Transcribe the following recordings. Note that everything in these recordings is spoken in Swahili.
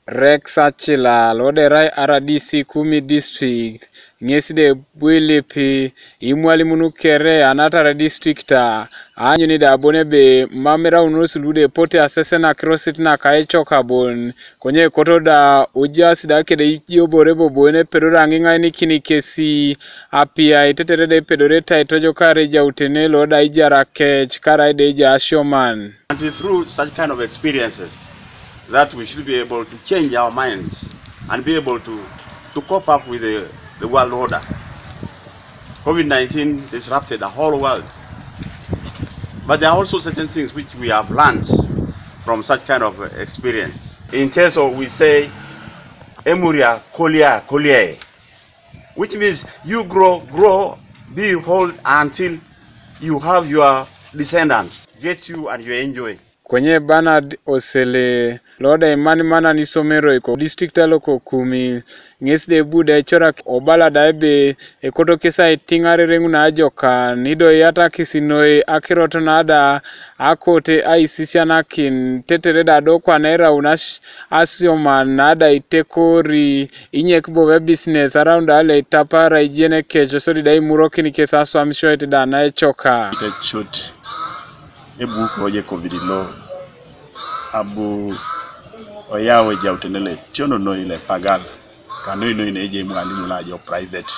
Rex Achila loderai RDC Kumi District ngeside bwelepi imwalimu nukere anatara districta anyuni da bonebe mamera unusulude pote asesena crossity na kaecho kabon konye koto da ujasi da kede ikio borebo bwene pedora nginga nikini kesi apia itetere de pedoreta itojo kareja utenelo da ijara kech karaide ija ashoman. And it's through such kind of experiences that we should be able to change our minds and be able to cope up with the world order. COVID-19 disrupted the whole world. But there are also certain things which we have learned from such kind of experience. In terms of, we say, emuria kolia kolie, which means you grow, be old until you have your descendants, get you and you enjoy. Kwenye Bernard Osele loda imani mana nisomero iko district loko Kumi ngesde bude chora obala daebe ekoto kesa itingare rengu na ajoka nido yata kisinoi akiroto nada akote Esisianakin tetereda dokwa naira unash asioman nada itekori inyekibo business around ale tapara ijene kejo sodi dai muroki ni kesa aswa mshoete da na echoka Ebu proje COVID-19 abu oyawe jautenele tiono no ile pagal kanu ino ine eje mwalimu la jo private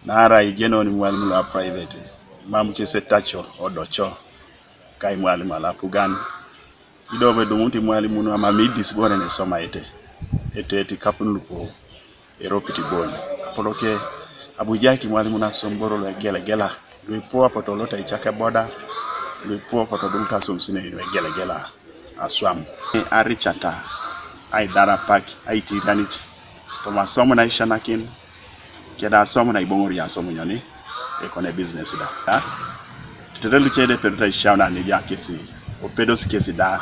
nara ijeno ni mwalimu la private mamu chese tacho odocho kai mwalimu la pugan idobe dumuti mwalimu no amamidis bone ne soma ete kapunlupo eropiti bone apoloke abujaki mwalimu na somboro la gela luipo apotolota ichake boda luipo potodulta somsine ino gela aswam arichata ai dara pak ai tiranit to masomo na ishanakin keda somo na ibongori ya somo nyoni ekone business da tutelu chede pedra ishauna ni yakesi opedos kesi da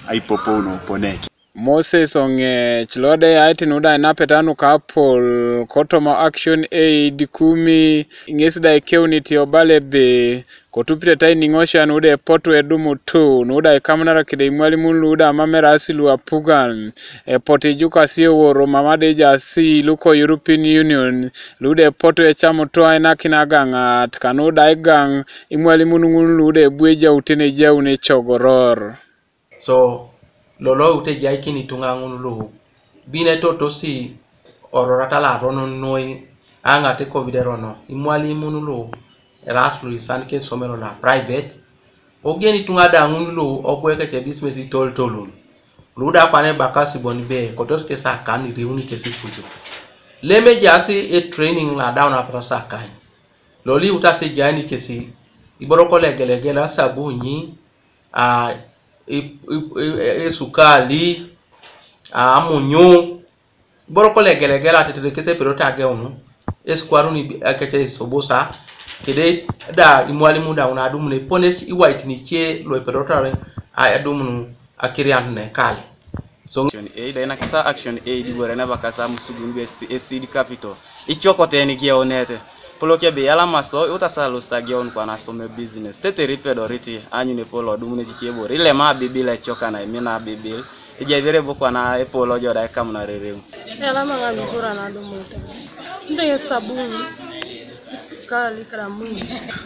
ai popo no poneki Moses onge chilode aiti nuda inapetanu kapol kotoma action aid Kumi ngesida ekeuniti obalebe kotupite tai ngosha nude potu edumu tu nuda ikamnara kide imwalimu nuda mamera asilu apugan poti juka siyo woro mamadeja si luko European Union nude potu echamu toa inakinaga kanuda igang imwalimu nude bweja utene jaune chogoror. So lolo ute jai kini tunga ngulu bine toto si ororata la rono noi anga te covid rono imwali munulu eraslu isanke somero la private ogeni tunga da ngulu okweke che business tolun luda pane bakasi bonibe kotos ke sakani reuni ke sikujo leme jasi e training la down after sakani loli utase jani kesi iboroko legelegela sabunyi sukali amunyu boroko legelegela tetere kese perota ageunu esquaruni akete sobosa kede da imwalimu da una adumune pone iwaiti ni che lo perota adumunu akirian ne kale so action aid ina kisa action aid borena bakasa musugumbe seed capital ichokote ni gionete poloke be yala maso utasalo stagion kwa nasome business tetere pedoriti anyune polo dumune chichebo rile ma bibile choka na mina bibil ijevere boko na epolo joda kamna rereu yala manga mizura na dumute nde sabuni sukali karamu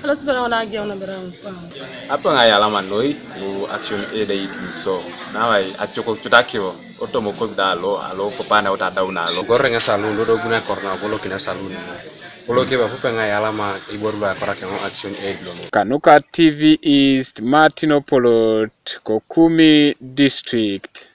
ala sibera na giona berang apa nga yala manoi no action aid so nawai achoko tutakiro otomoko dalo alo kopana utadauna alo gorenga salun do guna korna bolo kina salun bolo ke ba fupenga yala ma iborba korake no action aid lo Kanuka TV East Martinopolot Kumi District.